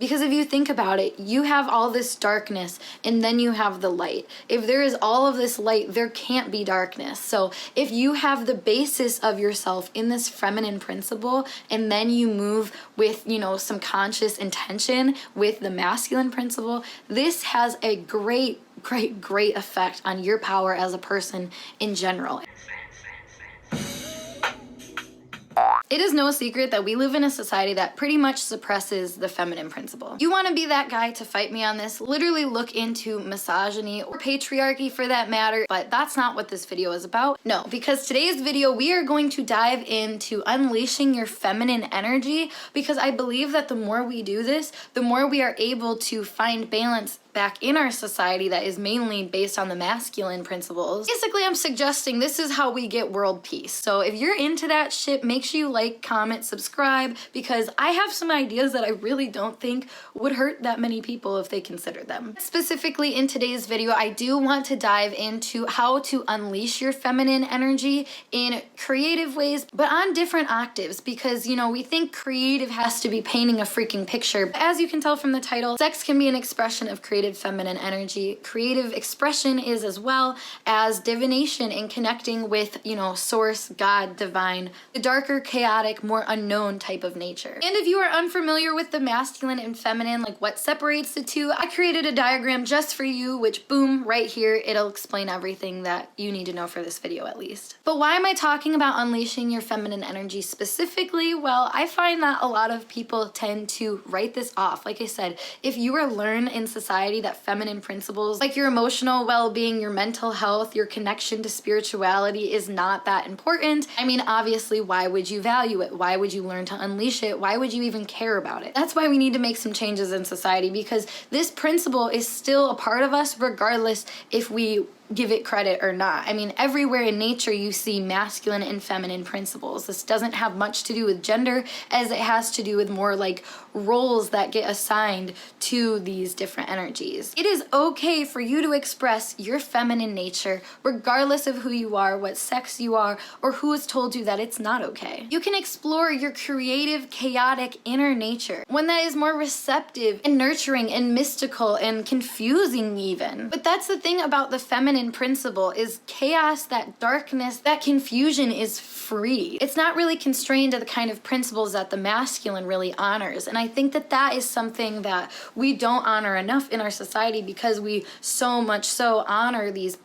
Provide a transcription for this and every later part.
Because if you think about it, you have all this darkness and then you have the light. If there is all of this light, there can't be darkness. So if you have the basis of yourself in this feminine principle and then you move with, some conscious intention with the masculine principle, this has a great effect on your power as a person in general. It is no secret that we live in a society that pretty much suppresses the feminine principle. You want to be that guy to fight me on this? Literally look into misogyny or patriarchy for that matter, but that's not what this video is about. No, because today's video we are going to dive into unleashing your feminine energy, because I believe that the more we do this, the more we are able to find balance back in our society that is mainly based on the masculine principles. Basically, I'm suggesting this is how we get world peace. So if you're into that shit, make sure you like, comment, subscribe, because I have some ideas that I really don't think would hurt that many people if they consider them. Specifically in today's video, I do want to dive into how to unleash your feminine energy in creative ways, but on different octaves, because we think creative has to be painting a freaking picture. But as you can tell from the title, sex can be an expression of creative feminine energy. Creative expression is as well as divination and connecting with, source, God, divine, the darker, chaotic, more unknown type of nature. And if you are unfamiliar with the masculine and feminine, like what separates the two, I created a diagram just for you, which boom, right here, it'll explain everything that you need to know for this video at least. But why am I talking about unleashing your feminine energy specifically? Well, I find that a lot of people tend to write this off. Like I said, if you are learned in society that feminine principles, like your emotional well-being, your mental health, your connection to spirituality is not that important, I mean, obviously, why would you value it? Why would you learn to unleash it? Why would you even care about it? That's why we need to make some changes in society, because this principle is still a part of us regardless if we give it credit or not. I mean, everywhere in nature you see masculine and feminine principles. This doesn't have much to do with gender as it has to do with more like roles that get assigned to these different energies. It is okay for you to express your feminine nature regardless of who you are, what sex you are, or who has told you that it's not okay. You can explore your creative, chaotic inner nature, one that is more receptive and nurturing and mystical and confusing even. But that's the thing about the feminine principle is chaos, that darkness, that confusion is free. It's not really constrained to the kind of principles that the masculine really honors. And I think that that is something that we don't honor enough in our society, because we so much so honor these,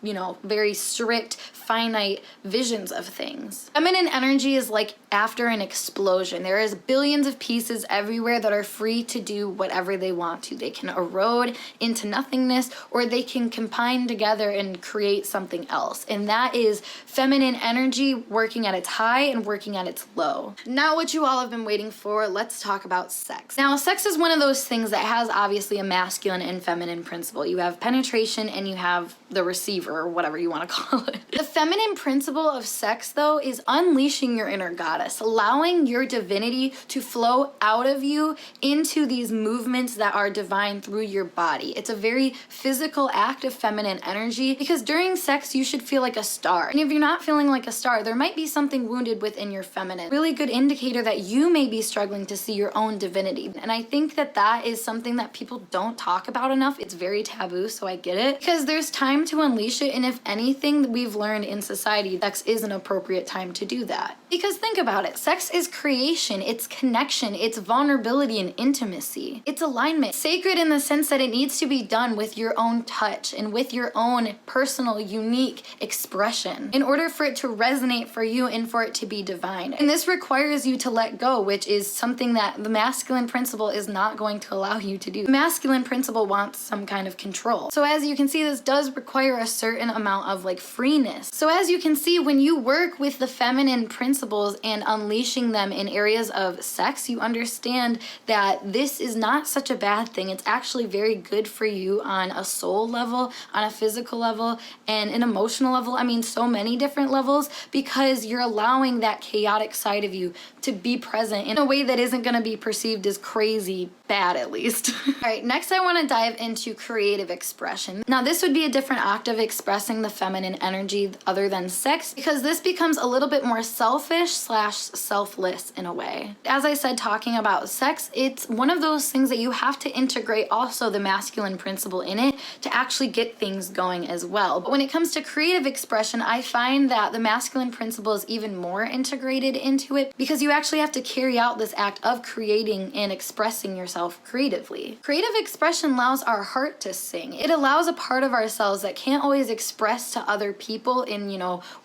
very strict, finite visions of things. Feminine energy is like after an explosion. There is billions of pieces everywhere that are free to do whatever they want to. They can erode into nothingness, or they can combine together and create something else. And that is feminine energy working at its high and working at its low. Now, what you all have been waiting for, let's talk about sex. Now, sex is one of those things that has obviously a masculine and feminine principle. You have penetration and you have the receiver, or whatever you want to call it. The feminine principle of sex, though, is unleashing your inner goddess, allowing your divinity to flow out of you into these movements that are divine through your body. It's a very physical act of feminine energy, because during sex you should feel like a star. And if you're not feeling like a star, there might be something wounded within your feminine. Really good indicator that you may be struggling to see your own divinity. And I think that that is something that people don't talk about enough. It's very taboo, so I get it. Because there's time to unleash it, and if anything we've learned in society, sex is an appropriate time to do that. Because think about it, sex is creation, it's connection, it's vulnerability and intimacy. It's alignment. Sacred in the sense that it needs to be done with your own touch and with your own personal, unique expression in order for it to resonate for you and for it to be divine. And this requires you to let go, which is something that the masculine principle is not going to allow you to do. The masculine principle wants some kind of control. So as you can see, this does require a certain amount of freeness. So as you can see, when you work with the feminine principles and unleashing them in areas of sex, you understand that this is not such a bad thing. It's actually very good for you on a soul level, on a physical level, and an emotional level. I mean, so many different levels, because you're allowing that chaotic side of you to be present in a way that isn't going to be perceived as crazy bad at least. All right, next I want to dive into creative expression. Now this would be a different act of expressing the feminine energy other than sex, because this becomes a little bit more selfish slash selfless in a way. As I said, talking about sex, it's one of those things that you have to integrate also the masculine principle in it to actually get things going as well. But when it comes to creative expression, I find that the masculine principle is even more integrated into it, because you actually have to carry out this act of creating and expressing yourself creatively. Creative expression allows our heart to sing. It allows a part of ourselves that can't always express to other people in,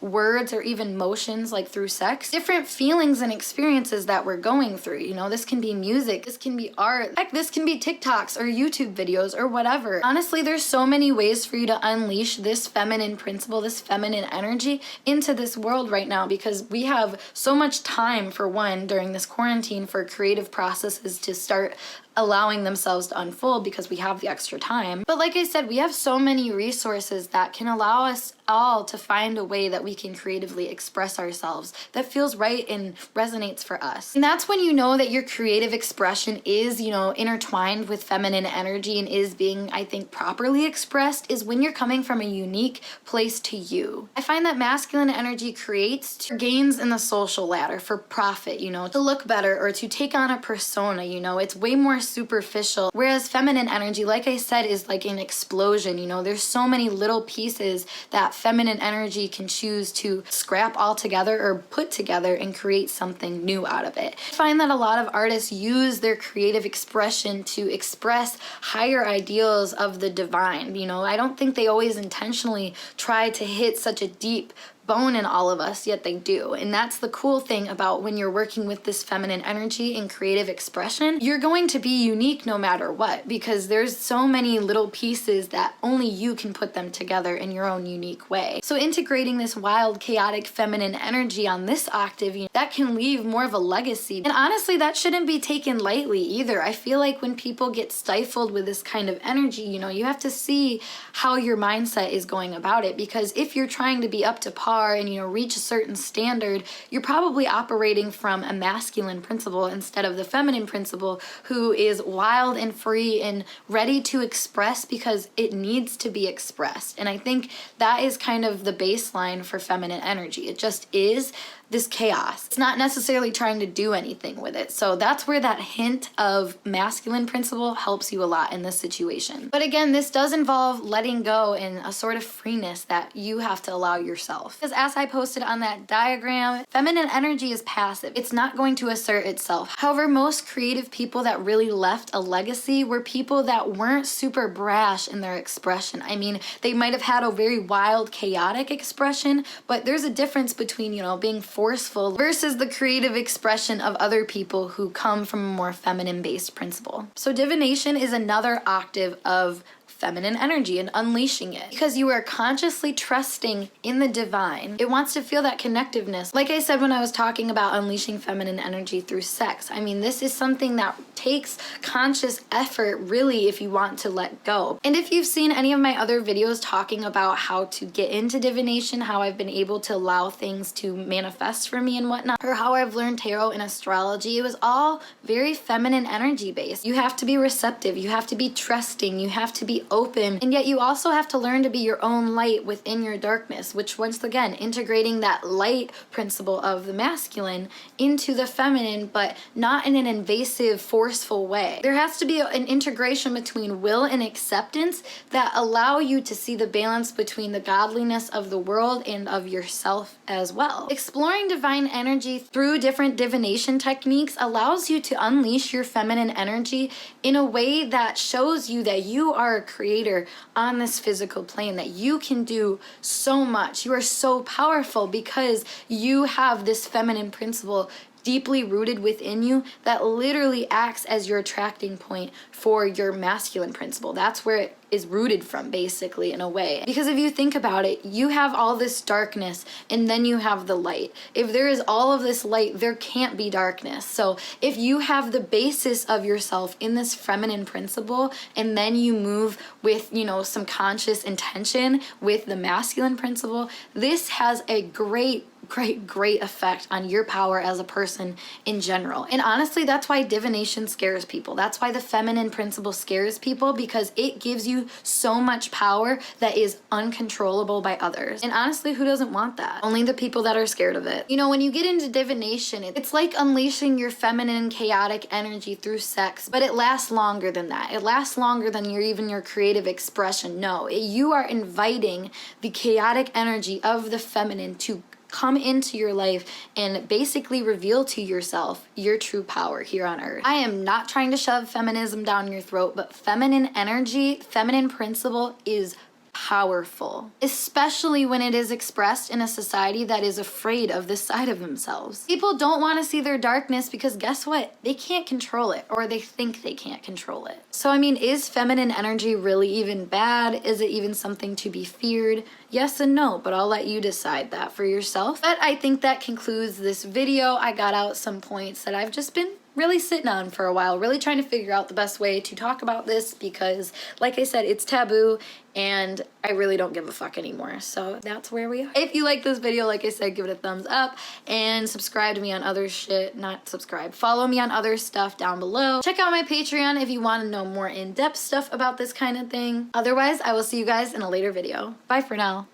words or even motions like through sex, different feelings and experiences that we're going through. This can be music, this can be art, heck, this can be TikToks or YouTube videos or whatever. Honestly, there's so many ways for you to unleash this feminine principle, this feminine energy into this world right now, because we have so much time, for one, during this quarantine for creative processes to start allowing themselves to unfold because we have the extra time. But like I said, we have so many resources that can allow us all to find a way that we can creatively express ourselves that feels right and resonates for us. And that's when you know that your creative expression is, intertwined with feminine energy and is being, I think, properly expressed, is when you're coming from a unique place to you. I find that masculine energy creates gains in the social ladder for profit, to look better or to take on a persona, it's way more superficial. Whereas feminine energy, like I said, is like an explosion. There's so many little pieces that feminine energy can choose to scrap all together or put together and create something new out of it. I find that a lot of artists use their creative expression to express higher ideals of the divine. I don't think they always intentionally try to hit such a deep bone in all of us, yet they do. And that's the cool thing about when you're working with this feminine energy and creative expression. You're going to be unique no matter what, because there's so many little pieces that only you can put them together in your own unique way. So integrating this wild, chaotic feminine energy on this octave, that can leave more of a legacy. And honestly, that shouldn't be taken lightly either. I feel like when people get stifled with this kind of energy, you have to see how your mindset is going about it, because if you're trying to be up to par and reach a certain standard, you're probably operating from a masculine principle instead of the feminine principle, who is wild and free and ready to express because it needs to be expressed. And I think that is kind of the baseline for feminine energy. It just is this chaos. It's not necessarily trying to do anything with it. So that's where that hint of masculine principle helps you a lot in this situation. But again, this does involve letting go and a sort of freeness that you have to allow yourself. Because as I posted on that diagram, feminine energy is passive. It's not going to assert itself. However, most creative people that really left a legacy were people that weren't super brash in their expression. I mean, they might have had a very wild, chaotic expression, but there's a difference between, being forceful versus the creative expression of other people who come from a more feminine-based principle. So divination is another octave of feminine energy and unleashing it, because you are consciously trusting in the divine. It wants to feel that connectiveness. Like I said when I was talking about unleashing feminine energy through sex, I mean, this is something that takes conscious effort, really, if you want to let go. And if you've seen any of my other videos talking about how to get into divination, how I've been able to allow things to manifest for me and whatnot, or how I've learned tarot and astrology, it was all very feminine energy based. You have to be receptive, you have to be trusting, you have to be open, and yet you also have to learn to be your own light within your darkness, which once again, integrating that light principle of the masculine into the feminine, but not in an invasive, forceful way. There has to be an integration between will and acceptance that allow you to see the balance between the godliness of the world and of yourself as well. Exploring divine energy through different divination techniques allows you to unleash your feminine energy in a way that shows you that you are a creator on this physical plane, that you can do so much. You are so powerful because you have this feminine principle deeply rooted within you that literally acts as your attracting point for your masculine principle. That's where it is rooted from, basically, in a way. Because if you think about it, you have all this darkness and then you have the light. If there is all of this light, there can't be darkness. So if you have the basis of yourself in this feminine principle and then you move with, some conscious intention with the masculine principle, this has a great great effect on your power as a person in general. And honestly, that's why divination scares people. That's why the feminine principle scares people, because it gives you so much power that is uncontrollable by others. And honestly, who doesn't want that? Only the people that are scared of it. You know, when you get into divination, it's like unleashing your feminine chaotic energy through sex, but it lasts longer than that. It lasts longer than your creative expression. No, you are inviting the chaotic energy of the feminine to come into your life and basically reveal to yourself your true power here on earth. I am not trying to shove feminism down your throat, but feminine energy, feminine principle is powerful, especially when it is expressed in a society that is afraid of this side of themselves. People don't want to see their darkness because guess what? They can't control it, or they think they can't control it. So I mean, is feminine energy really even bad? Is it even something to be feared? Yes and no, but I'll let you decide that for yourself. But I think that concludes this video. I got out some points that I've just been really sitting on for a while, really trying to figure out the best way to talk about this because, like I said, it's taboo and I really don't give a fuck anymore. So that's where we are. If you like this video, like I said, give it a thumbs up and subscribe to me on other shit. Not subscribe. Follow me on other stuff down below. Check out my Patreon if you want to know more in-depth stuff about this kind of thing. Otherwise, I will see you guys in a later video. Bye for now.